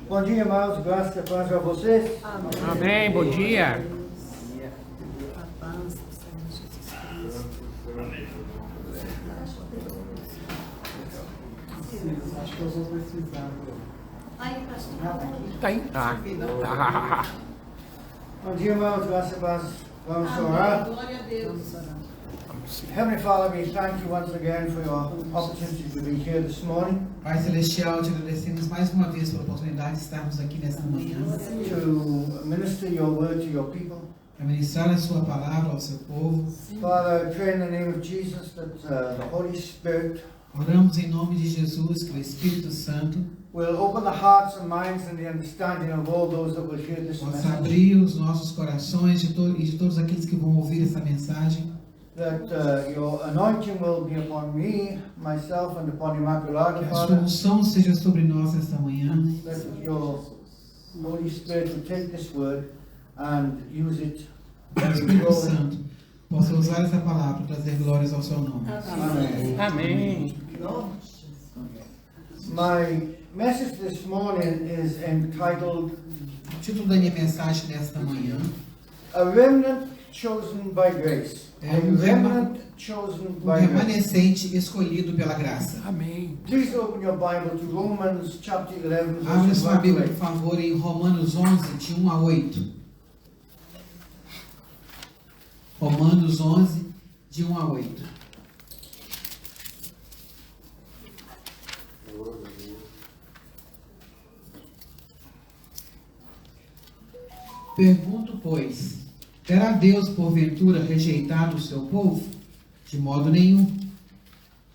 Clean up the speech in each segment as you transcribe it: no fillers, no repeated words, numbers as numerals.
Bom dia, irmãos. Graça e paz a vocês. Amém. Bom dia. A paz do Senhor Jesus Cristo. Acho que eu vou precisar. Aí, pastor. Tá aí. Tá. Bom dia, irmãos. Graça e paz. Vamos orar. Glória a Deus. Heavenly Father, we thank you once again for your opportunity to be here this morning, Pai Celestial, te agradecemos mais uma vez pela oportunidade de estarmos aqui nesta manhã to minister your word to your people. para ministrar a sua palavra ao seu povo. Father, I pray in the name of Jesus that the Holy Spirit Oramos em nome de Jesus que o Espírito Santo will open the hearts and minds and the understanding of all those that will hear this possa message. abrir os nossos corações e de todos aqueles que vão ouvir essa mensagem. That your anointing will be upon me, myself, and upon Immaculata, Que a sua Father. unção seja sobre nós esta manhã. That your Holy Spirit will take this word and use it Que o Espírito Santo possa usar essa palavra para trazer glórias ao seu nome. Amen. Amém. My message this morning is entitled O título da minha mensagem nesta manhã A Remnant Chosen by Grace. A Remnant Chosen by Grace. remanescente escolhido pela graça. Amém. Please open your Bible to Romans chapter 11, Abra verses sua 1 to Bíblia, 8. por favor, em Romanos 11, de 1 a 8. Romanos 11, de 1 a 8. Pergunto, pois, terá Deus porventura rejeitado o seu povo? De modo nenhum.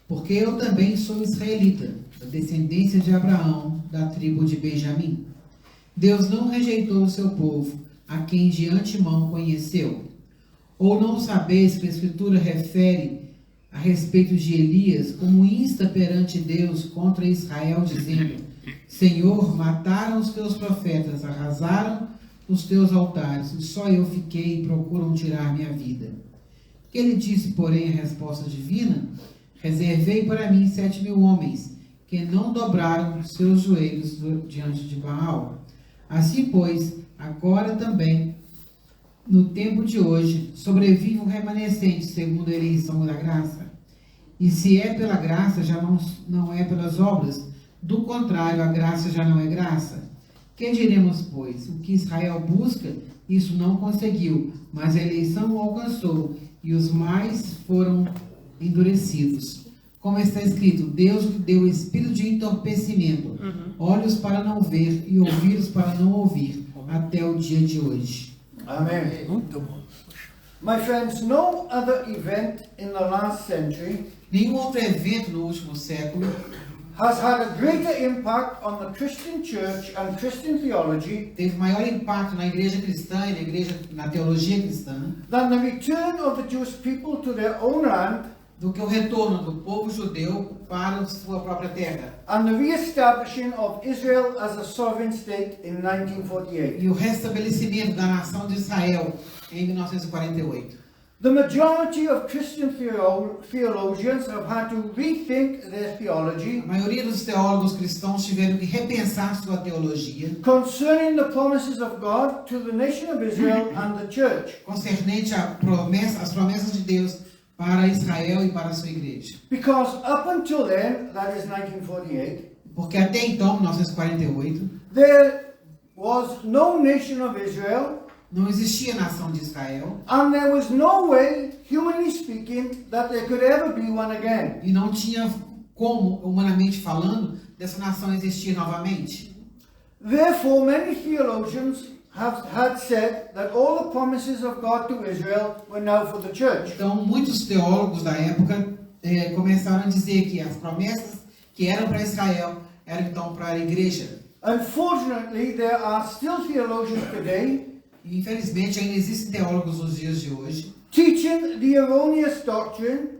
Porque eu também sou israelita, da descendência de Abraão, da tribo de Benjamim. Deus não rejeitou o seu povo, a quem de antemão conheceu. Ou não sabeis que a Escritura refere a respeito de Elias, como insta perante Deus contra Israel, dizendo: Senhor, mataram os teus profetas, arrasaram os teus altares, e só eu fiquei e procuram tirar minha vida. Que ele disse, porém, a resposta divina: Reservei para mim 7.000 homens, que não dobraram seus joelhos diante de Baal. Assim, pois, agora também, no tempo de hoje, sobrevive um remanescente segundo a eleição da graça. E se é pela graça, já não é pelas obras. Do contrário, a graça já não é graça. Que diremos, pois? O que Israel busca, isso não conseguiu, mas a eleição o alcançou, e os mais foram endurecidos. Como está escrito, Deus lhe deu espírito de entorpecimento, olhos para não ver e ouvidos para não ouvir, até o dia de hoje. Amen. Muito bom. My friends, no other event in the last century Nenhum outro evento no último século has had a greater impact on the Christian church and Christian theology teve maior impacto na igreja cristã e na teologia cristã than the return of the Jewish people to their own land do que o retorno do povo judeu para sua própria terra and the re-establishing of Israel as a sovereign state in 1948. e o restabelecimento da nação de Israel em 1948. The majority of Christian theologians have had to rethink their theology A maioria dos teólogos cristãos tiveram que repensar sua teologia concerning the promises of God to the nation of Israel and the church. concernente às promessas de Deus para Israel e para a sua igreja. Because up until then, that is 1948, Porque até então, 1948, there was no nation of Israel, não existia nação de Israel and there was no way, humanly speaking, that there could ever be one again. e não tinha como, humanamente falando, dessa nação existir novamente. Therefore, many theologians had said that all the promises of God to Israel were now for the church. Então, muitos teólogos da época começaram a dizer que as promessas que eram para Israel eram então para a igreja. Unfortunately, there are still theologians today E, infelizmente, ainda existem teólogos nos dias de hoje teaching the erroneous doctrine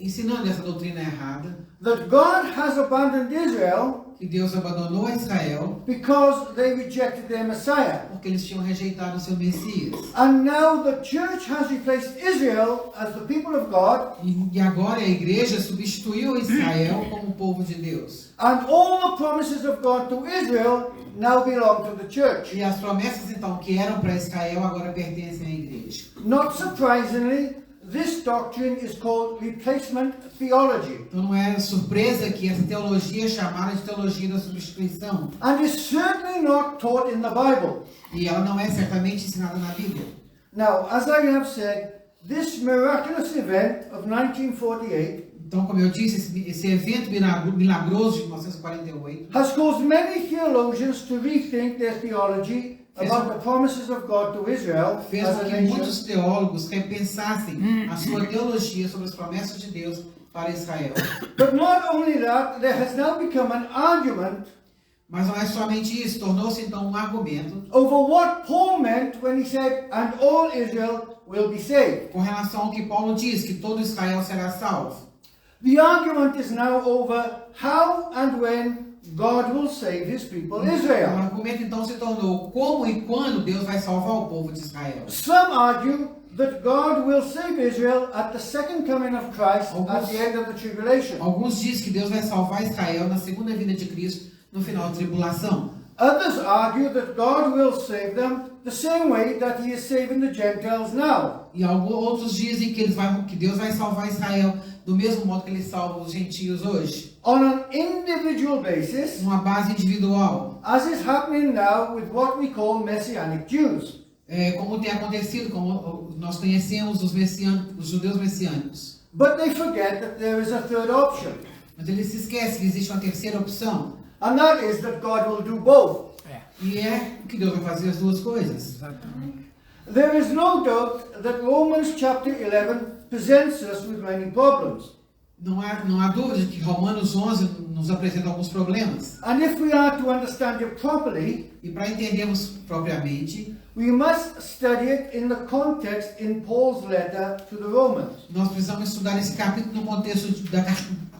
ensinando essa doutrina errada, that God has abandoned Israel que Deus abandonou a Israel because they rejected their Messiah. porque eles tinham rejeitado o seu Messias. And now the church has replaced Israel as the people of God, E agora a igreja substituiu Israel como o povo de Deus. and all the promises of God to Israel now belong to the church. E as promessas então que eram para Israel agora pertencem à igreja. Not surprisingly, this doctrine is called replacement theology, Então não é surpresa que essa teologia é chamada de teologia da substituição. and is certainly not taught in the Bible. E ela não é certamente ensinada na Bíblia. Now, as I have said, this miraculous event of 1948 Então, como eu disse, esse evento milagroso de 1948 has caused many theologians to rethink their theology about the promises of God to Israel fez as com a que nation. muitos teólogos repensassem a sua teologia sobre as promessas de Deus para Israel. But not only that, there has now become an argument Mas não é somente isso, tornou-se então um argumento over what Paul meant when he said, and all Israel will be saved. com relação ao que Paulo diz, que todo Israel será salvo. The argument is now over how and when God will save his people O Israel. argumento então se tornou como e quando Deus vai salvar o povo de Israel. Some argue that God will save Israel at the second coming of Christ at the end of the tribulation. Alguns dizem que Deus vai salvar Israel na segunda vinda de Cristo no final da tribulação. Others argue that God will save them the same way that he is saving the Gentiles now. E outros dizem que Deus vai salvar Israel do mesmo modo que ele salva os gentios hoje, On an individual basis, numa base individual, as is happening now with what we call Messianic Jews. como tem acontecido, como nós conhecemos os judeus messiânicos. But they forget that there is a third option, Mas eles se esquecem que existe uma terceira opção, and that is that God will do both. e é que Deus vai fazer as duas coisas. Exatamente. There is no doubt that Romans chapter 11 presents us with many problems. Não há dúvida de que Romanos 11 nos apresenta alguns problemas. And if we are to understand it properly, E para entendermos propriamente, we must study it in the context in Paul's letter to the Romans. nós precisamos estudar esse capítulo no contexto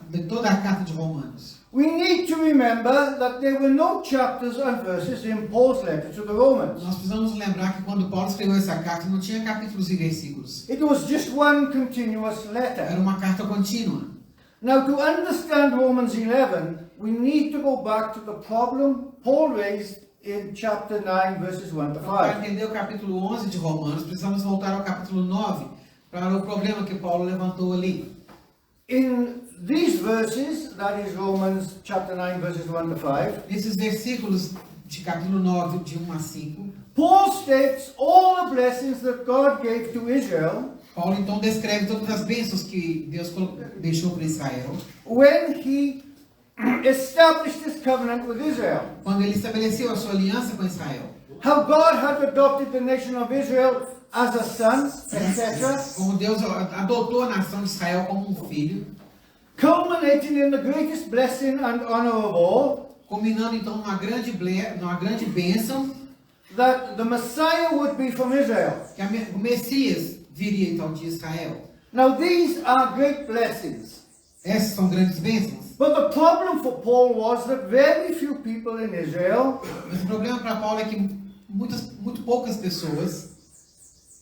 de toda a carta de Romanos. We need to remember that there were no chapters and verses in Paul's letter to the Romans. Nós precisamos lembrar que quando Paulo escreveu essa carta não tinha capítulos e versículos. It was just one continuous letter. Era uma carta contínua. Now, to understand Romans 11, we need to go back to the problem Paul raised in chapter 9, verses 1 to Então, para 5. entender o capítulo 11 de Romanos, precisamos voltar ao capítulo 9 para o problema que Paulo levantou ali. In these verses, that is Romans chapter 9, verses 1 to 5, Nesses versículos de capítulo 9, de 1 a 5, Paul states all the blessings that God gave to Israel Paulo então descreve todas as bênçãos que Deus deixou para Israel, when he established his covenant with Israel. quando ele estabeleceu a sua aliança com Israel. How God had adopted the nation of Israel as a son, etc., Como Deus adotou a nação de Israel como um filho, culminating in the greatest blessing and honor of all, culminando então numa grande bênção, that the Messiah would be from Israel. que o Messias viria então de Israel. Now these are great blessings. Essas são grandes bênçãos. But the problem for Paul was that very few people in Israel, Mas o problema para Paulo é que muito poucas pessoas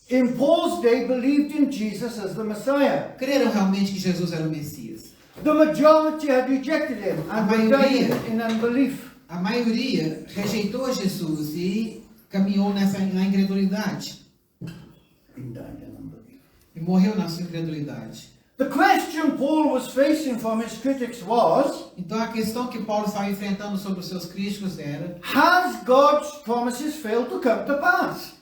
in Paul's day, believed in Jesus as the Messiah. creram realmente que Jesus era o Messias. The majority had rejected him and were dying in unbelief. A maioria rejeitou Jesus e caminhou na incredulidade. E morreu na sua incredulidade. The question Paul was facing from his critics was, Então a questão que Paulo estava enfrentando sobre os seus críticos era: has God's promises failed to come to pass?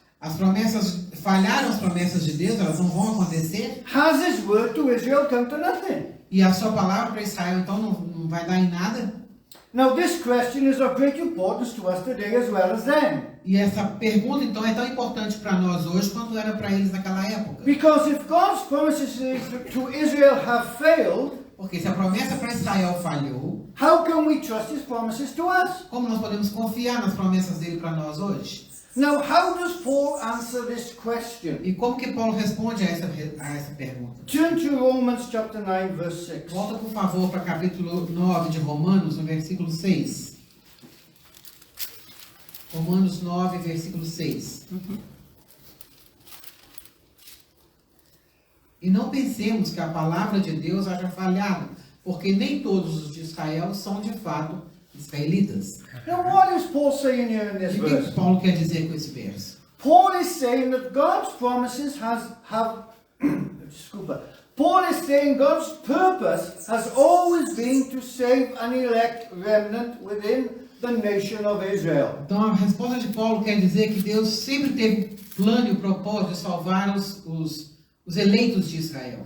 falharam as promessas de Deus, elas não vão acontecer? Has his word to Israel come to nothing? E a sua palavra para Israel então não vai dar em nada? Now this question is of great importance to us today as well as then. E essa pergunta então é tão importante para nós hoje quanto era para eles naquela época. Because if God's promises to Israel have failed, Porque se a promessa para Israel falhou, how can we trust his promises to us? como nós podemos confiar nas promessas dele para nós hoje? Now, how does Paul answer this question? E como que Paulo responde a essa pergunta? Turn to Romans chapter 9, verse 6. Volta, por favor, para capítulo 9 de Romanos, no versículo 6. Romanos 9, versículo 6. E não pensemos que a palavra de Deus haja falhado, porque nem todos os de Israel são de fato israelitas. Now, what is Paul saying here in this E o que verse? Paulo quer dizer com esse verso? Paul is saying that God's promises desculpa. Paul is saying God's purpose has always been to save an elect remnant within the nation of Israel. Então a resposta de Paulo quer dizer que Deus sempre teve plano e o propósito de salvar os eleitos de Israel.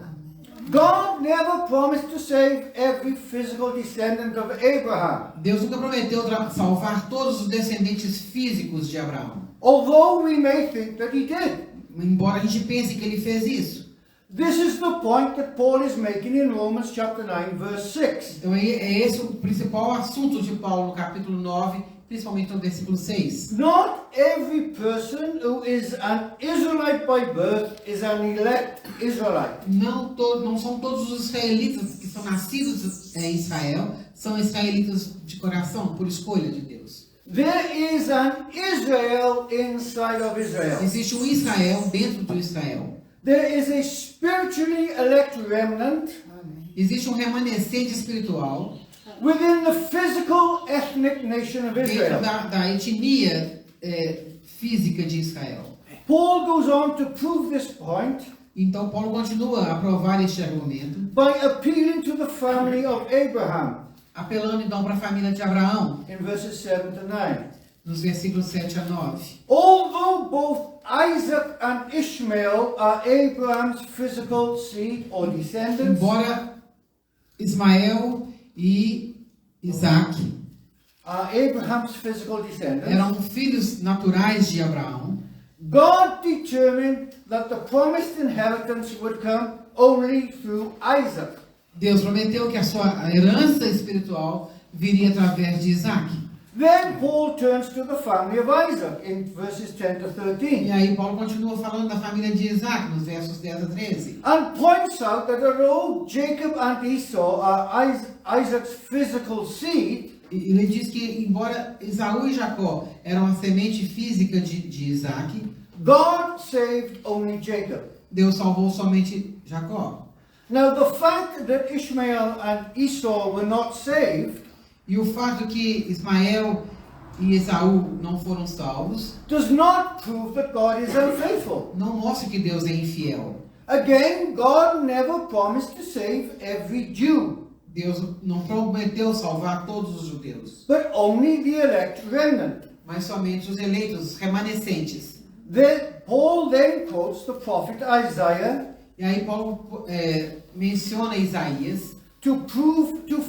God never promised to save every physical descendant of Abraham. Deus nunca prometeu salvar todos os descendentes físicos de Abraão. Although we may think that he did. Embora a gente pense que ele fez isso. This is the point that Paul is making in Romans chapter 9 verse 6. Então é esse o principal assunto de Paulo no capítulo 9, principalmente no versículo 6. Not every person who is an Israelite by birth is an elect Israelite. Não são todos os israelitas que são nascidos em Israel, são israelitas de coração, por escolha de Deus. There is an Israel inside of Israel. Existe um Israel dentro do Israel. There is a spiritually elect remnant Existe um remanescente espiritual within the physical ethnic nation of dentro Israel. da etnia física de Israel. Paul goes on to prove this point Então Paulo continua a provar este argumento, by appealing to the family of Abraham apelando então para a família de Abraão, in verses 7 to 9. nos versículos 7 a 9. Although both Isaac and Ishmael are Abraham's physical seed or descendants, Embora Ismael e Isaac are Abraham's physical descendants, eram filhos naturais de Abraão, God determined that the promised inheritance would come only through Isaac. Deus prometeu que a sua herança espiritual viria através de Isaac. Then Paul turns to the family of Isaac in verses 10 to E 13 aí Paulo continua falando da família de Isaac, nos versos 10 a 13. and points out that although Jacob and Esau are Isaac's physical seed, E ele diz que, embora Esaú e Jacó eram a semente física de Isaac, God saved only Jacob. Deus salvou somente Jacó. Now the fact that Ishmael and Esau were not saved E o fato que Ismael e Esaú não foram salvos does not prove that God is unfaithful. não mostra que Deus é infiel. Again, God never promised to save every Jew, Deus não prometeu salvar todos os judeus, but only the elect remnant. mas somente os eleitos, os remanescentes. Paul then quotes the prophet Isaiah E aí Paulo menciona Isaías to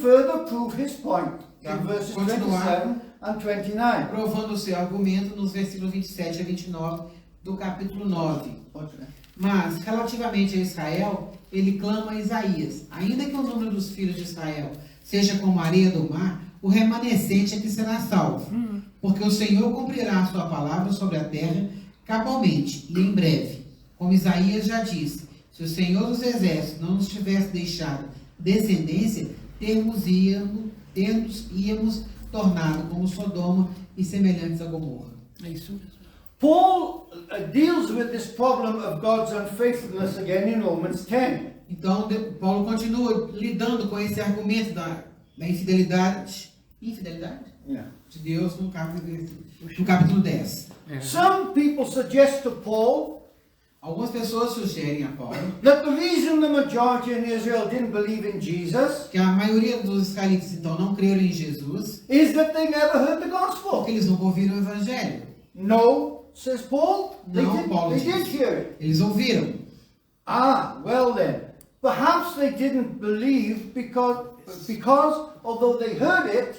further prove his point in verses Continuar. 27 and 29. provando o seu argumento nos versículos 27 a 29 do capítulo 9. Mas, relativamente a Israel, ele clama a Isaías: ainda que o número dos filhos de Israel seja como a areia do mar, o remanescente é que será salvo. Porque o Senhor cumprirá a sua palavra sobre a terra cabalmente e em breve. Como Isaías já disse, se o Senhor dos exércitos não nos tivesse deixado descendência, íamos tornado como Sodoma e semelhantes a Gomorra. É isso mesmo. Paul deals with this problem of God's unfaithfulness again in Romans 10. Então, Paulo continua lidando com esse argumento da infidelidade Yeah. de Deus no capítulo 10. Some people suggest to Paul Algumas pessoas sugerem a Paulo that the reason the majority in Israel didn't believe in Jesus que a maioria dos israelitas então não creram em Jesus is that they never heard the gospel. porque eles nunca ouviram o evangelho. No, says Paul. Não, Paulo They did diz. hear it. Eles ouviram. Ah, well then. Perhaps they didn't believe because although they heard it,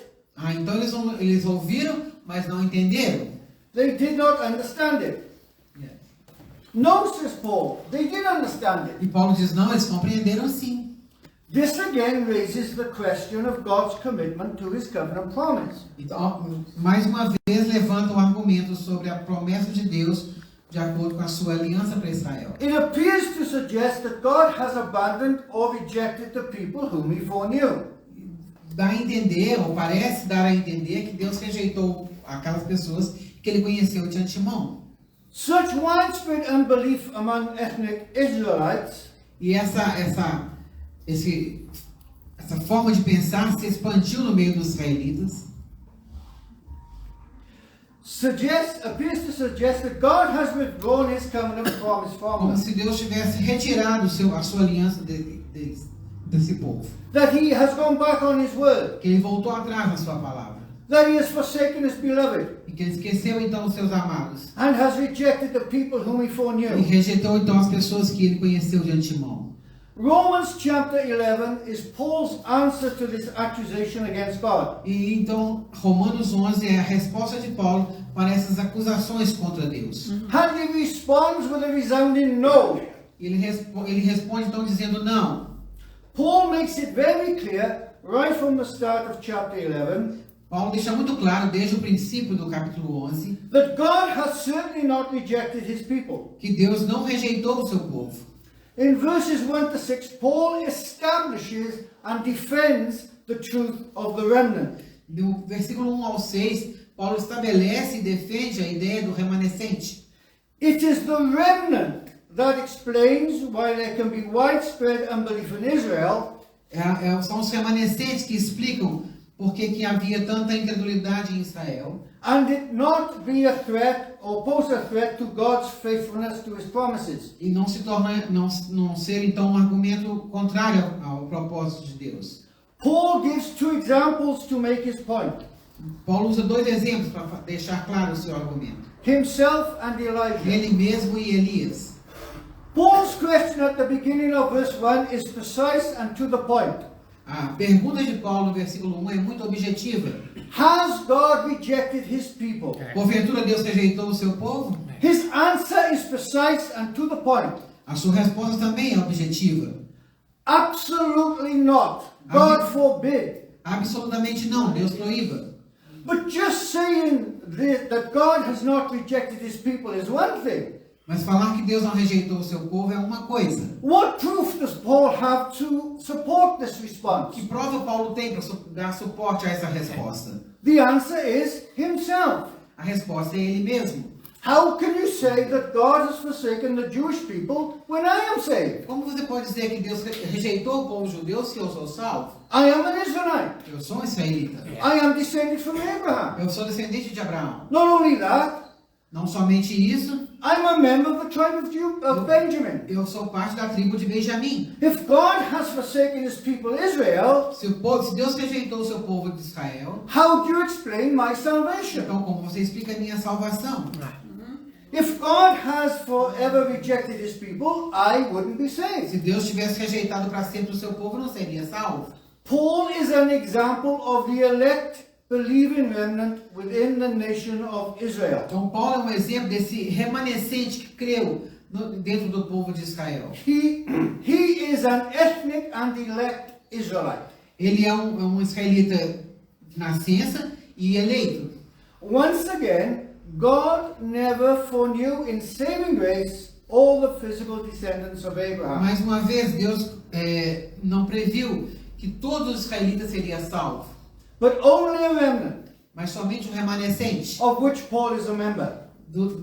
Então eles ouviram, mas não entenderam. they did not understand it. No, says Paul, they did understand it. E Paulo diz, não, eles compreenderam sim. This again raises the question of God's commitment to his covenant promise. Então, mais uma vez levanta o argumento sobre a promessa de Deus de acordo com a sua aliança para Israel. It appears to suggest that God has abandoned or rejected the people whom he foreknew. Dá a entender, ou parece dar a entender, que Deus rejeitou aquelas pessoas que ele conheceu de antemão. Such widespread unbelief among ethnic Israelites E essa forma de pensar se expandiu no meio dos israelitas. appears to suggest that God has withdrawn his covenant promise from Como them. se Deus tivesse retirado a sua aliança desse povo. That he has gone back on his word. Que ele voltou atrás na sua palavra. That he has forsaken his beloved. E que ele esqueceu então os seus amados. And has rejected the people whom he E foreknew. rejeitou então as pessoas que ele conheceu de antemão. Romans chapter 11 is Paul's answer to this accusation against God. E então Romanos 11 é a resposta de Paulo para essas acusações contra Deus. And he responds with a resounding no. Ele responde então dizendo não. Paul makes it very clear, right from the start of chapter 11, Paulo deixa muito claro desde o princípio do capítulo 11 that God has certainly not rejected his people. que Deus não rejeitou o seu povo. In verses 1 to 6, Paul establishes and defends the truth of the remnant. Do versículo 1 ao 6, Paulo estabelece e defende a ideia do remanescente. It is the remnant that explains why there can be widespread unbelief in Israel, São os remanescentes que explicam por que havia tanta incredulidade em Israel and it not be a threat or pose a threat to God's faithfulness to his promises. e não ser então um argumento contrário ao propósito de Deus. Paul gives two examples to make his point. Paulo usa dois exemplos para deixar claro o seu argumento. Himself and Elijah. Ele mesmo e Elias. Paul's question at the beginning of verse 1 is precise and to the point. A pergunta de Paulo no versículo 1 é muito objetiva. Has God rejected his people? Porventura Deus rejeitou o seu povo? His answer is precise and to the point. A sua resposta também é objetiva. Absolutely not. God forbid. Absolutamente não, Deus proíba. But just saying that God has not rejected his people is one thing. Mas falar que Deus não rejeitou o seu povo é uma coisa. What proof does Paul have to support this response? Que prova Paulo tem para dar suporte a essa resposta? The answer is himself. A resposta é ele mesmo. How can you say that God has forsaken the Jewish people when I am saved? Como você pode dizer que Deus rejeitou o povo judeu se eu sou salvo? I am an Israelite. Eu sou um israelita. I am descended from Abraham. Eu sou descendente de Abraão. Not only that, Não somente isso, I'm a member of the tribe of Benjamin. eu sou parte da tribo de Benjamim. If God has forsaken his people Israel, Se Deus rejeitou o seu povo de Israel, how do you explain my salvation? então como você explica a minha salvação? If God has forever rejected his people, I wouldn't be saved. Se Deus tivesse rejeitado para sempre o seu povo, não seria salvo. Paul is an example of the elect believing remnant within the nation of Israel. Então Paulo é um exemplo desse remanescente que creu dentro do povo de Israel. He is an ethnic and elect Israelite. Ele é um israelita de nascença e eleito. Once again, God never foreknew in saving grace all the physical descendants of Abraham. Mais uma vez, Deus não previu que todos os israelitas seriam salvos, But only a remnant, mas somente um remanescente, of which Paul is a member.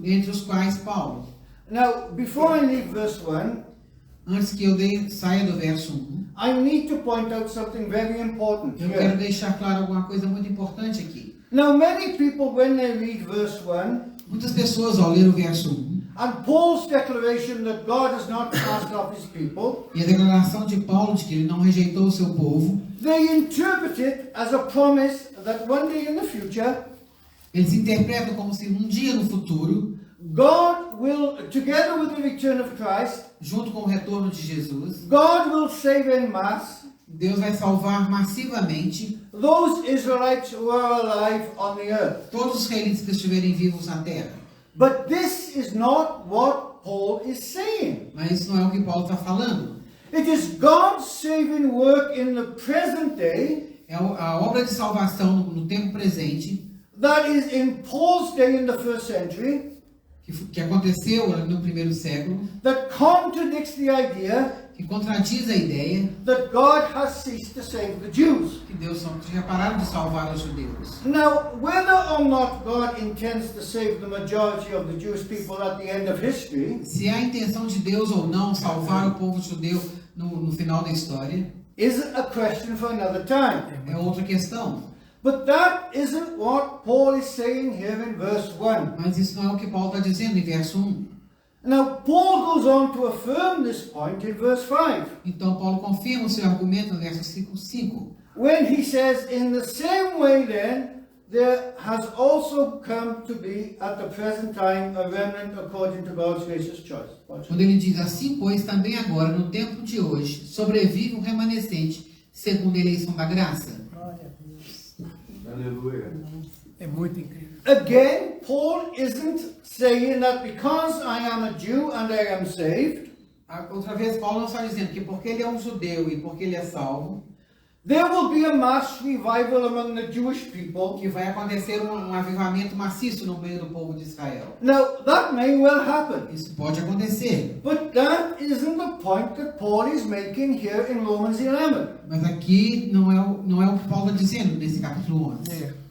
entre os quais Paulo. Now, before I leave verse 1, Antes que eu saia do verso 1, I need to point out something very important eu quero here. deixar claro alguma coisa muito importante aqui. Now, many people, when they read verse 1, Muitas pessoas, ao ler o verso 1, and Paul's declaration that God has not cast off his people, e a declaração de Paulo de que ele não rejeitou o seu povo, they interpret it as a promise that one day in the future, eles interpretam como se um dia no futuro, God will, together with the return of Christ, junto com o retorno de Jesus, God will save en masse Deus vai salvar massivamente those Israelites who are alive on the earth. todos os israelitas que estiverem vivos na terra. But this is not what Paul is saying. Mas isso não é o que Paulo está falando. It is God's saving work in the present day É a obra de salvação no tempo presente, that is in Paul's day in the first century que aconteceu no primeiro século, that contradicts the idea que contradiz a ideia that God has ceased to save the Jews. que Deus já pararam de salvar os judeus. Now, whether or not God intends to save the majority of the Jewish people at the end of history Se há intenção de Deus ou não salvar o povo judeu no final da história, is a question for another time. é outra questão. But that isn't what Paul is saying here in verse 1. Mas isso não é o que Paulo está dizendo em verso 1. Now, Paul goes on to affirm this point in verse 5, Então Paulo confirma o seu argumento no verso 5. when he says, in the same way then, there has also come to be at the present time a remnant according to God's gracious choice. Quando ele diz assim, pois também agora, no tempo de hoje, sobrevive um remanescente segundo a eleição da graça. Glória a Deus. Hallelujah. É muito incrível. Again, Paul isn't saying that because I am a Jew and I am saved, Outra vez, Paulo não está dizendo que porque ele é um judeu e porque ele é salvo, there will be a mass revival among the Jewish people. que vai acontecer um avivamento maciço no meio do povo de Israel. Now, that may well happen. Isso pode acontecer. But that isn't the point that Paul is making here in Romans 11. Mas aqui não é o que Paulo está dizendo nesse capítulo 11.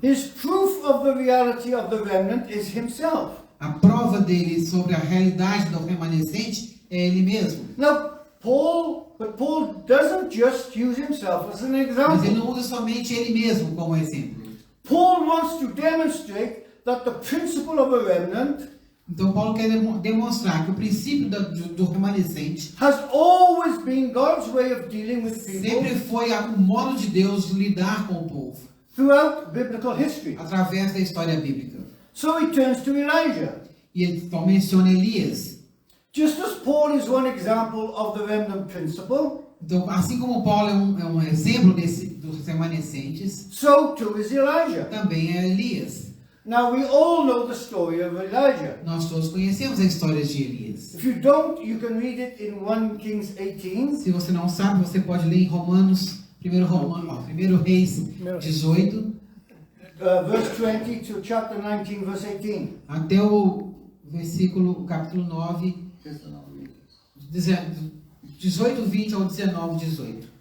His proof of the reality of the remnant is himself. A prova dele sobre a realidade do remanescente é ele mesmo. Now, Paul doesn't just use himself as an Mas ele example. não usa somente ele mesmo como exemplo. Paul wants to demonstrate that the principle of a remnant Então Paulo quer demonstrar que o princípio do remanescente has always been God's way of dealing with sempre people foi o modo de Deus lidar com o povo, throughout biblical history. através da história bíblica. So he turns to Elijah. E ele então menciona Elias. Just as Paul is one example of the remnant principle, Então, assim como Paulo é um exemplo dos remanescentes, so too is Elijah. também é Elias. Now we all know the story of Elijah. Nós todos conhecemos a história de Elias. If you don't, you can read it in 1 Kings 18. Se você não sabe, você pode ler em Romanos, 1 Reis 18, Verse 20 to chapter 19, verse 18. até o capítulo 9, 18, 20 ao 19, 18.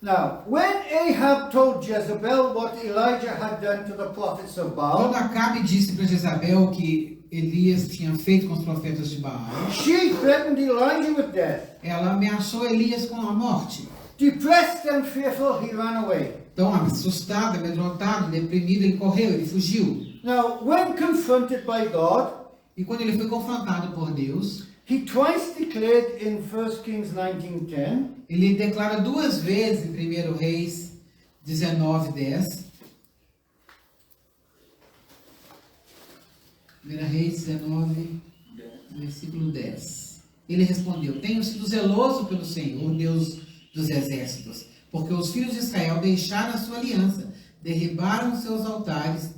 Now, when Ahab told Jezebel what Elijah had done to the prophets of Quando Baal, Acabe disse para Jezabel que Elias tinha feito com os profetas de Baal, she threatened Elijah with death. ela ameaçou Elias com a morte. Depressed and fearful, he ran away. Então, assustado, amedrontado, deprimido, ele correu, ele fugiu. Now, when confronted by God, E quando ele foi confrontado por Deus, he twice declared in 1 Kings 19:10, ele declara duas vezes em 1 Reis 19:10. 1 Reis 19, versículo 10. Ele respondeu: tenho sido zeloso pelo Senhor, Deus dos exércitos, porque os filhos de Israel deixaram a sua aliança, derribaram os seus altares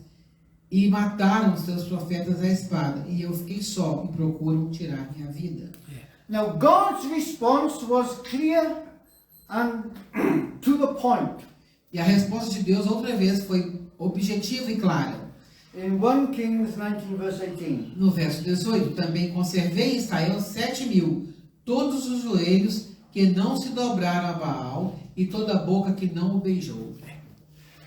e mataram os seus profetas à espada, e eu fiquei só e procuro tirar minha vida. Now, God's response was clear and to the point. E a resposta de Deus outra vez foi objetiva e clara. In 1 Kings 19, verse 18. No verso 18, também conservei em Israel 7.000, todos os joelhos que não se dobraram a Baal e toda a boca que não o beijou.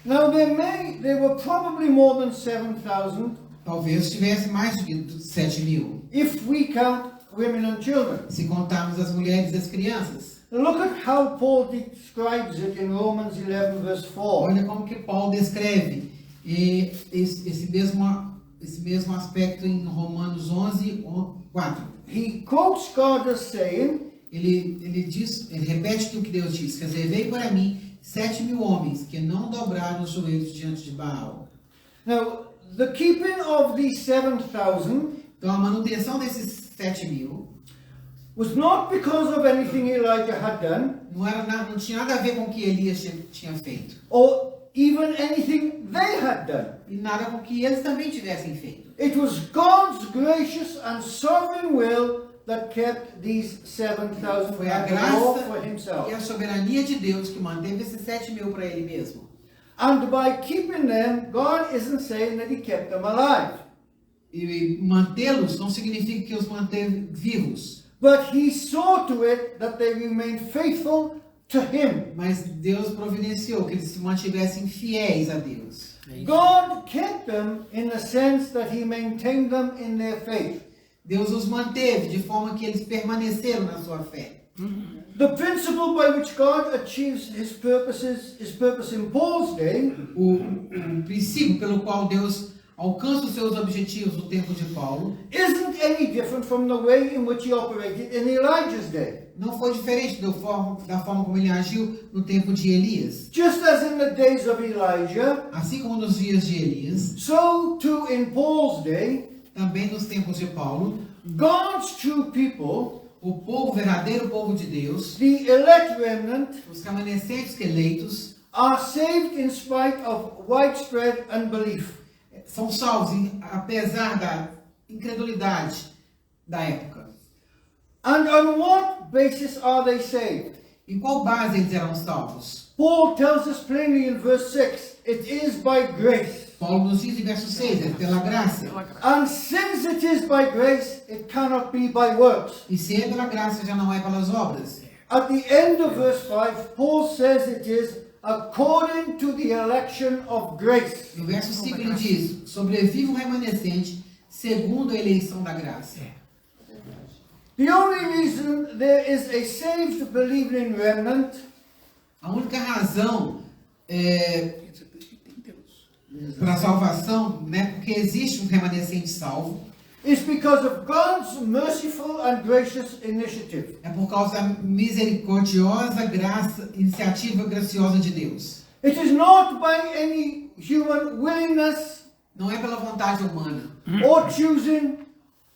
Now, there were probably more than 7,000 Talvez tivesse mais de 7.000, if we count women and children. se contarmos as mulheres e as crianças. Look at how Paul describes it in Romans 11, verse 4. Olha como que Paulo descreve esse mesmo aspecto em Romanos 11, 4. He quotes God as saying, Ele repete o que Deus diz: reservei para mim 7.000 homens que não dobraram os joelhos diante de Baal. now, the keeping of these 7,000 Então a manutenção desses 7.000 was not because of anything Elijah had done, não tinha nada a ver com o que Elias tinha feito. or even anything they had done. E nada com o que eles também tivessem feito. It was God's gracious and sovereign will that kept these 7,000 Foi a and all graça for himself. e a soberania de Deus que manteve esses 7.000 para ele mesmo. And by keeping them, God isn't saying that he kept them alive. E mantê-los não significa que os manteve vivos. but he saw to it that they remained faithful to him. Mas Deus providenciou que eles se mantivessem fiéis a Deus. God kept them in the sense that he maintained them in their faith. Deus os manteve de forma que eles permaneceram na sua fé. The principle by which God achieves his purpose in Paul's day, O princípio pelo qual Deus alcança os seus objetivos no tempo de Paulo isn't any different from the way in which he operated in Elijah's day. não foi diferente da forma como ele agiu no tempo de Elias. Just as in the days of Elijah, Assim como nos dias de Elias, so too in Paul's day, também nos tempos de Paulo, God's true people, o povo verdadeiro, o povo de Deus, the elect remnant, os remanescentes eleitos, are saved in spite of widespread unbelief. são salvos apesar da incredulidade da época. And on what basis are they saved? Em qual base eles eram salvos? Paul tells us plainly in verse 6, it is by grace. Paulo nos diz em verso 6, é pela graça. And since it is by grace, it cannot be by works. E se é pela graça, já não é pelas obras. At the end of verse 5, Paul says it is according to the election of grace. No verso 5 ele diz, sobrevive um remanescente segundo a eleição da graça. The only reason there is a saved believing remnant A única razão para a salvação, né, porque existe um remanescente salvo, is because of God's merciful and gracious initiative. é por causa da misericordiosa graça, iniciativa graciosa de Deus. It is not by any human willingness Não é pela vontade humana, or choosing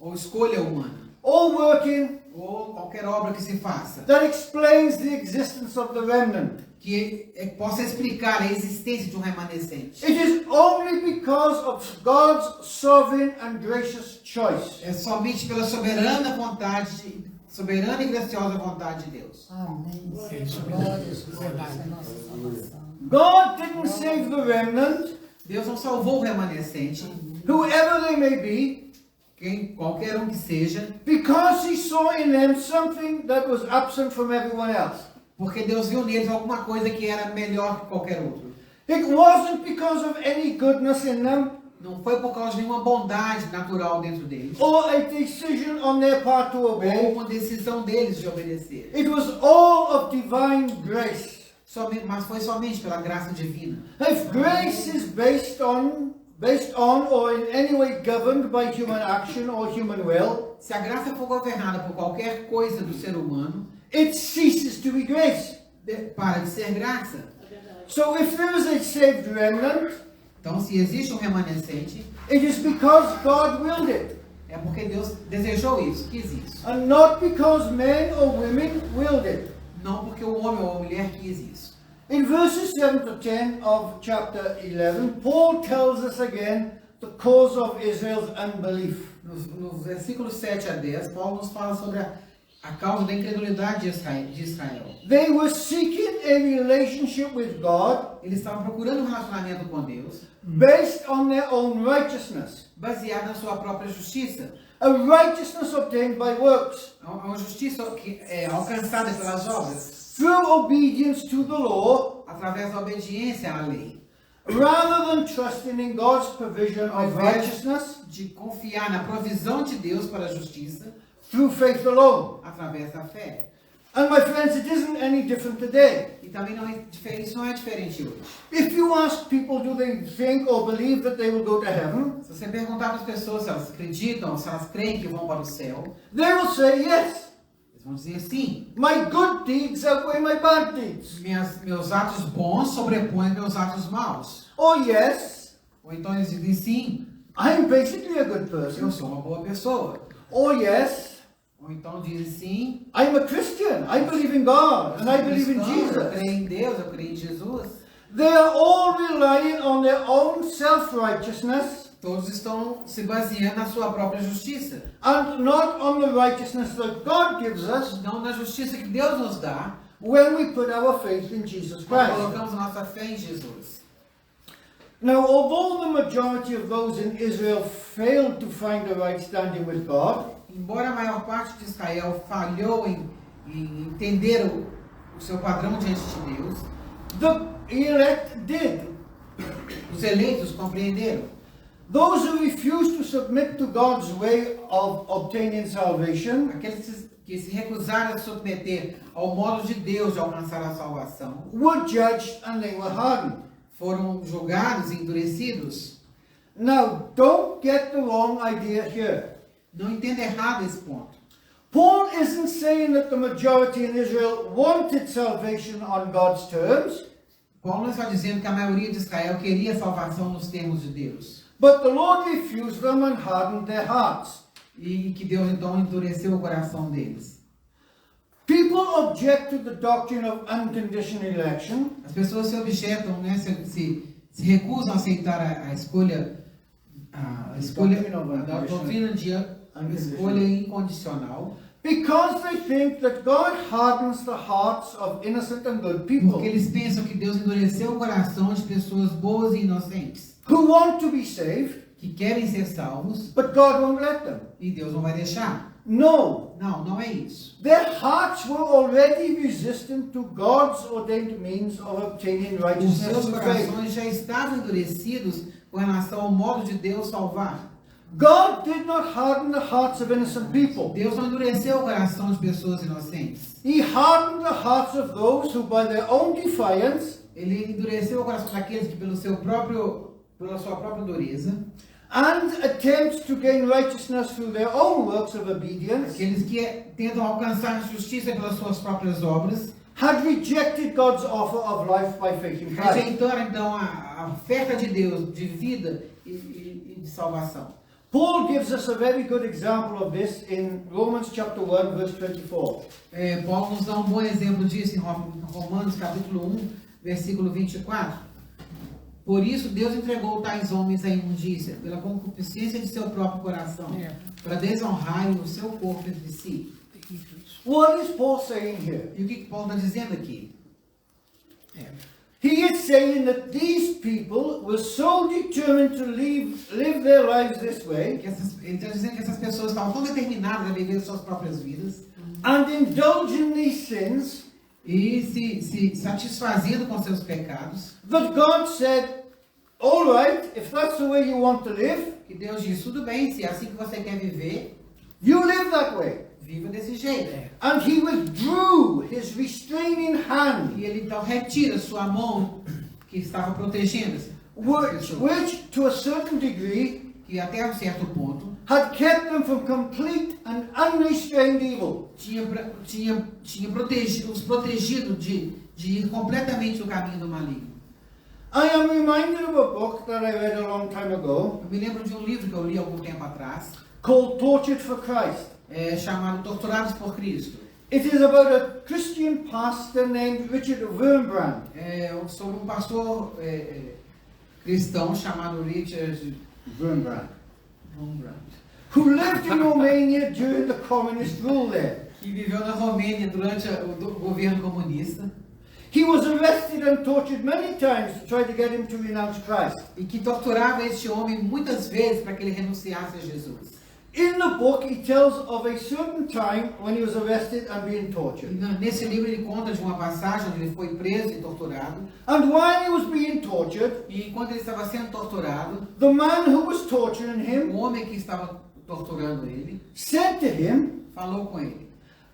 ou escolha humana, or working ou qualquer obra que se faça, that explains the existence of the remnant. que possa explicar a existência de um remanescente. It is only because of God's sovereign and gracious choice. É somente pela soberana e graciosa vontade de Deus. Amém. Glória a Jesus, é a nossa salvação. God didn't save the remnant, Deus não salvou o remanescente, whoever they may be, qualquer um que seja, because he saw in them something that was absent from everyone else. porque Deus viu neles alguma coisa que era melhor que qualquer outro. It wasn't because of any goodness in them Não foi por causa de nenhuma bondade natural dentro deles, or a decision on their part to ou obey. uma decisão deles de obedecer. It was all of divine grace. Mas foi somente pela graça divina. If grace is based on or in any way governed by human action or human will, Se a graça for governada por qualquer coisa do ser humano, it ceases to be grace. para de ser graça. So if there is a saved remnant, Então, se existe um remanescente, it is because God willed it, é porque Deus desejou isso, quis isso. and not because men or women willed it. Não porque o homem ou a mulher quis isso. In verses 7 to 10 of chapter 11, Paul tells us again the cause of Israel's unbelief. Nos versículos 7 a 10, Paulo nos fala sobre a causa da incredulidade de Israel. They were seeking a relationship with God Eles estavam procurando um relacionamento com Deus, based on their own righteousness, baseado na sua própria justiça. a righteousness obtained by works, Uma justiça que é alcançada pelas obras, through obedience to the law, através da obediência à lei. rather than trusting in God's provision of righteousness De confiar na provisão de Deus para a justiça, through faith alone. através da fé. And my friends, it isn't any different today. E também isso não é diferente hoje. If you ask people, do they think or believe that they will go to heaven? Se você perguntar para as pessoas se elas acreditam, se elas creem que vão para o céu, They will say, yes, eles vão dizer sim. my good deeds outweigh my bad deeds. Meus atos bons sobrepõem meus atos maus. Or yes, Ou então eles dizem sim, I'm basically a good person. eu sou uma boa pessoa. Or yes, Ou então dizem sim, I'm a Christian. I believe in God and I believe in cristão, eu Jesus. creio em Deus, eu creio em Jesus. They are all relying on their own self-righteousness Todos estão se baseando na sua própria justiça. and not on the righteousness that God gives us Não na justiça que Deus nos dá, when we put our faith in Jesus quando Christ. colocamos a nossa fé em Jesus. Now, although the majority of those in Israel failed to find a right standing with God, embora a maior parte de Israel falhou em entender o seu padrão diante de Deus, the elect did. os eleitos compreenderam. Those who refused to submit to God's way of obtaining salvation Aqueles que se recusaram a submeter ao modo de Deus de alcançar a salvação were judged and they were hardened. foram julgados e endurecidos. Now, don't get the wrong idea here. Não entenda errado esse ponto. Paul isn't saying that the majority in Israel wanted salvation on God's terms, Paulo não está dizendo que a maioria de Israel queria salvação nos termos de Deus. but the Lord refused them and hardened their hearts. E que Deus então endureceu o coração deles. People object to the doctrine of unconditional election As pessoas se objetam, né, se recusam a aceitar a escolha da doutrina de escolha incondicional, because they think that God hardens the hearts of innocent and good people porque eles pensam que Deus endureceu o coração de pessoas boas e inocentes, who want to be saved, que querem ser salvos, but God won't let them. e Deus não vai deixar. No, Não, não é isso. their hearts were already resistant to God's ordained means of obtaining Os righteousness seus through faith. corações já estavam endurecidos com relação ao modo de Deus salvar. God did not harden the hearts of innocent people. Deus não endureceu o coração de pessoas inocentes. He hardened the hearts of those who, by their own defiance Ele endureceu o coração daqueles que pela sua própria dureza, and attempts to gain righteousness through their own works of obedience, aqueles que tentam alcançar justiça pelas suas próprias obras, had rejected God's offer of life by faith in Christ. rejeitaram então a oferta de Deus de vida e de salvação. Paul gives us a very good example of this in Romans chapter 1, verse 24. Paulo nos dá um bom exemplo disso em Romanos capítulo 1, versículo 24. Por isso Deus entregou tais homens à imundícia, pela concupiscência de seu próprio coração, para desonrarem o seu corpo entre si. What is Paul saying here? E o que Paulo está dizendo aqui? He is saying that these people were so determined to live their lives this way Ele está dizendo que essas pessoas estavam tão determinadas a viver suas próprias vidas and indulge in these sins e se satisfazendo com seus pecados, that God said, all right, if that's the way you want to live, que Deus diz, tudo bem, se é assim que você quer viver, you live that way. viva desse jeito. And he withdrew his restraining hand, E ele então retira sua mão que estava protegendo, which to a certain degree que até um certo ponto had kept them from complete and unrestrained evil. tinha os protegido de ir completamente no caminho do maligno. I am reminded of a book that I read a long time ago Eu me lembro de um livro que eu li algum tempo atrás, called Tortured for Christ. chamado Torturados por Cristo. It is about a Christian pastor named Richard Wurmbrand. Sobre um pastor cristão chamado Richard Wurmbrand, Wurmbrand, who lived in Romania during the communist rule there. que viveu na Romênia durante o governo comunista He was arrested and tortured many times to try to get him to renounce Christ. e que torturava este homem muitas vezes para que ele renunciasse a Jesus. In the book, he tells of a certain time when he was arrested and being E tortured. nesse livro ele conta de uma passagem onde ele foi preso e torturado, And while he was being tortured, e enquanto ele estava sendo torturado, the man who was torturing o him homem que estava torturando ele said to him, falou com ele: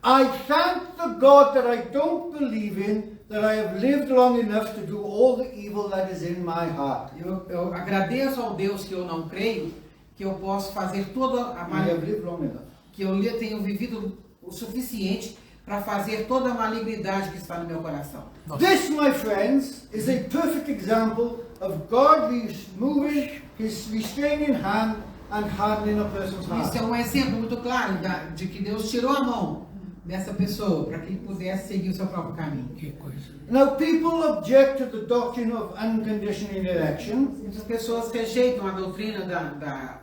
I thank the God that I don't believe in, that I have lived long enough to do all the evil that is in my heart. eu agradeço ao Deus que eu não creio, que eu posso fazer toda a I have lived long enough. que eu tenho vivido o suficiente para fazer toda a malignidade que está no meu coração. This, my friends, is a perfect example of God removing his restraining hand and hardening a person's Isso heart. é um exemplo muito claro de que Deus tirou a mão dessa pessoa para que ele pudesse seguir o seu próprio caminho. Que coisa. Now, people object to the doctrine of unconditional election Muitas pessoas rejeitam a doutrina da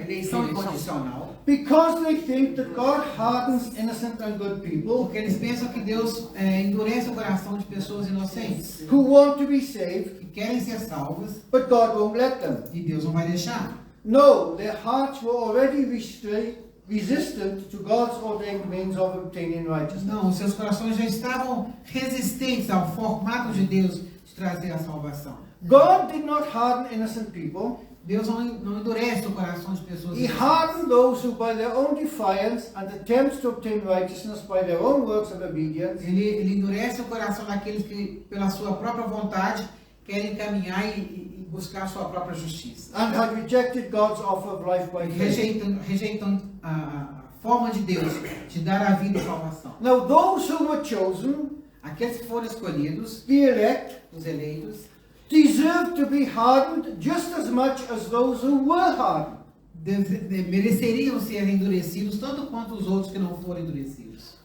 eleição incondicional because they think that God hardens innocent and good people porque eles pensam que Deus endurece o coração de pessoas inocentes who want to be saved, que querem ser salvas but God won't let them. e Deus não vai deixar. No, their hearts were already resistant to God's ordained means of obtaining righteousness. Não, os seus corações já estavam resistentes ao formato de Deus de trazer a salvação. God did not harden innocent people. Deus não endurece o coração de pessoas He inocentes. hardened those who by their own defiance and attempts to obtain righteousness by their own works of obedience Ele endurece o coração daqueles que, pela sua própria vontade, querem caminhar e buscar a sua própria justiça. and had rejected God's offer of life by faith. Rejeitam a forma de Deus de dar a vida e salvação. Now those who were chosen, Aqueles que foram escolhidos, the elect, os eleitos, deserve to be hardened just as much as those who were hardened. mereceriam ser endurecidos tanto quanto os outros que não foram endurecidos.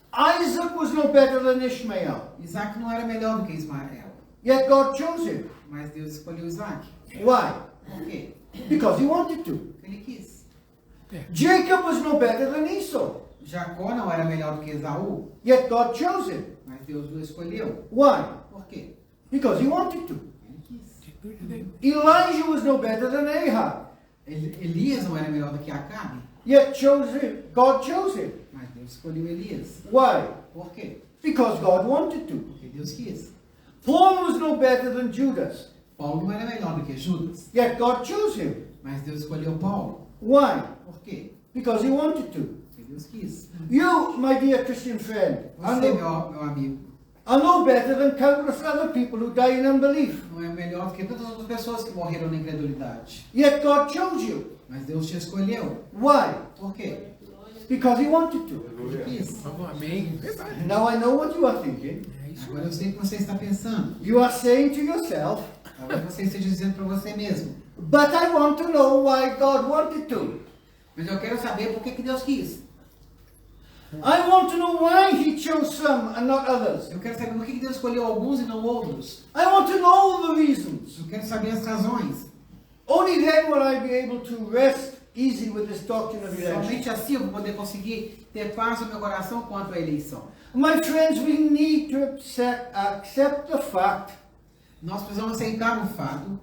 Isaac was no better than Ishmael, Isaac não era melhor do que Ismael, yet God chose him. mas Deus escolheu Isaac. Why? Por quê? Because he wanted to. Porque ele quis. Jacob was no better than Esau, Jacó não era melhor do que Esaú, yet God chose him. mas Deus o escolheu. Why? Por quê? Because he wanted to. Ele quis. Elijah was no better than Ahab, Elias não era melhor do que Acabe, yet God chose him. mas Deus escolheu Elias. Why? Por quê? Because God wanted to. Porque Deus quis. Paul was no better than Judas, Paulo não era melhor do que Judas, yet God chose him. mas Deus escolheu Paulo. Why? Por quê? Because he wanted to. Porque Deus quis. You, my dear Christian friend, Você, meu amigo, are no better than countless other people who die in unbelief, não é melhor do que todas as outras pessoas que morreram na incredulidade. yet God chose you. Mas Deus te escolheu. Why? Por quê? Because he wanted to. Ele quis. Amém. Verdade. Now I know what you are thinking. É isso. Agora eu sei o que você está pensando. You are saying to yourself, Talvez você esteja dizendo para você mesmo. but I want to know why God wanted to. Mas eu quero saber por que Deus quis. I want to know why he chose some and not others. Eu quero saber por que Deus escolheu alguns e não outros. I want to know the reasons. Eu quero saber as razões. Only then will I be able to rest easy with this doctrine of election. Somente assim eu vou poder conseguir ter paz no meu coração quanto à eleição. My friends, we need to accept the fact Nós precisamos aceitar o fato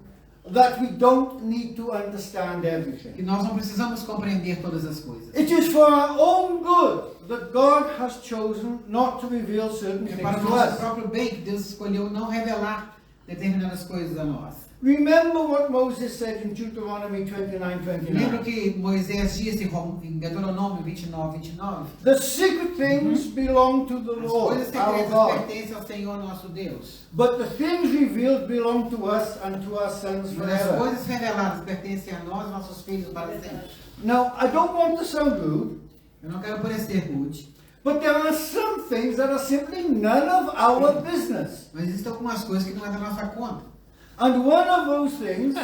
that we don't need to understand que everything. nós não precisamos compreender todas as coisas. It is for our own good that God has chosen not to reveal certain É things para o to nosso us. próprio bem que Deus escolheu não revelar determinadas coisas a nós. Remember what Moses said in Deuteronomy Lembra 29:29. que Moisés disse em Deuteronômio 29:29? The secret things belong to the As Lord, coisas our secretas God. pertencem ao Senhor nosso Deus. But the things revealed belong to us and to our sons Mas as forever. coisas reveladas pertencem a nós, nossos filhos, para sempre. Now, I don't want to sound rude, Eu não quero parecer rude, but there are some things that are simply none of our business. mas existem algumas coisas que não é da nossa conta. And one of those things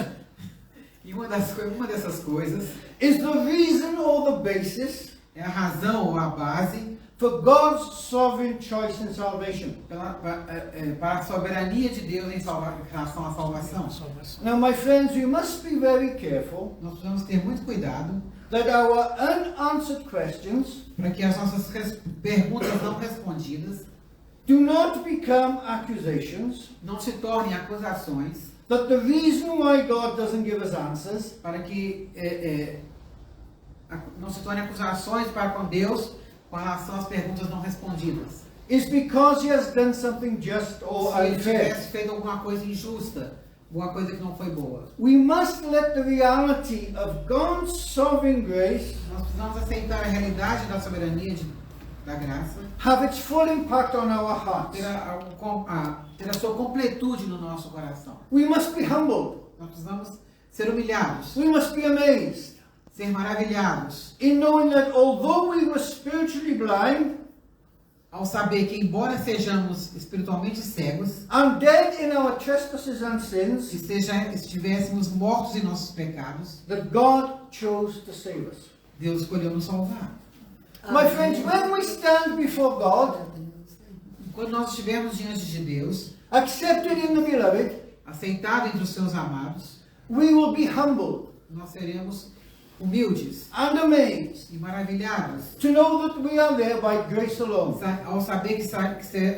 E uma dessas coisas is the reason or the basis é a razão ou a base for God's sovereign choice in salvation. para a soberania de Deus em relação à salvação. Now, my friends, we must be very careful Nós precisamos ter muito cuidado that our unanswered questions para que as nossas perguntas não respondidas do not become accusations, não se tornem acusações, that the reason why God doesn't give us answers para que não se tornem acusações para com Deus com relação às perguntas não respondidas. is because he has done something just or Se ele unfair. tivesse feito alguma coisa injusta, alguma coisa que não foi boa. We must let the reality of God's sovereign grace Nós precisamos aceitar a realidade da soberania da graça, have its full impact on our hearts. ter a sua completude no nosso coração. We must be humbled. Nós precisamos ser humilhados, We must be amazed ser maravilhados, in knowing that although we were spiritually blind ao saber que, embora sejamos espiritualmente cegos, and dead in our trespasses and que sins, estivéssemos mortos em nossos pecados, that God chose to save us. Deus escolheu nos salvar. My friends, when we stand before God, Quando nós estivermos diante de Deus, accepted in the beloved, aceitado entre os seus amados, we will be humbled nós seremos humildes and amazed e maravilhados to know that we are there by grace alone. ao saber que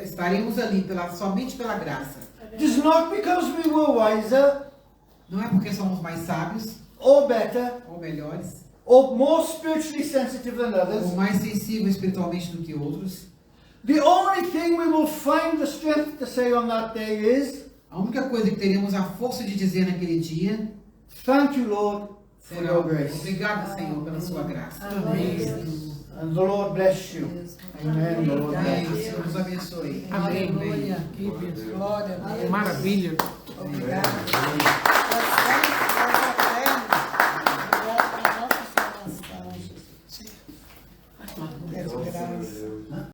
estaremos ali somente pela graça. It is not because we were wiser Não é porque somos mais sábios or better ou melhores or more spiritually sensitive than others, ou mais sensível espiritualmente do que outros, the only thing we will find the strength to say on that day is, a única coisa que teremos a força de dizer naquele dia thank you, Lord, for será: your grace. obrigado, Senhor, pela sua graça. And the Lord bless you. Amen. The Lord bless Amém. you. O Senhor nos abençoe. Amém. Aleluia. Que bênção. Glória a Deus. Maravilha. Obrigado. Obrigado pela nossa salvação, Jesus. Graças.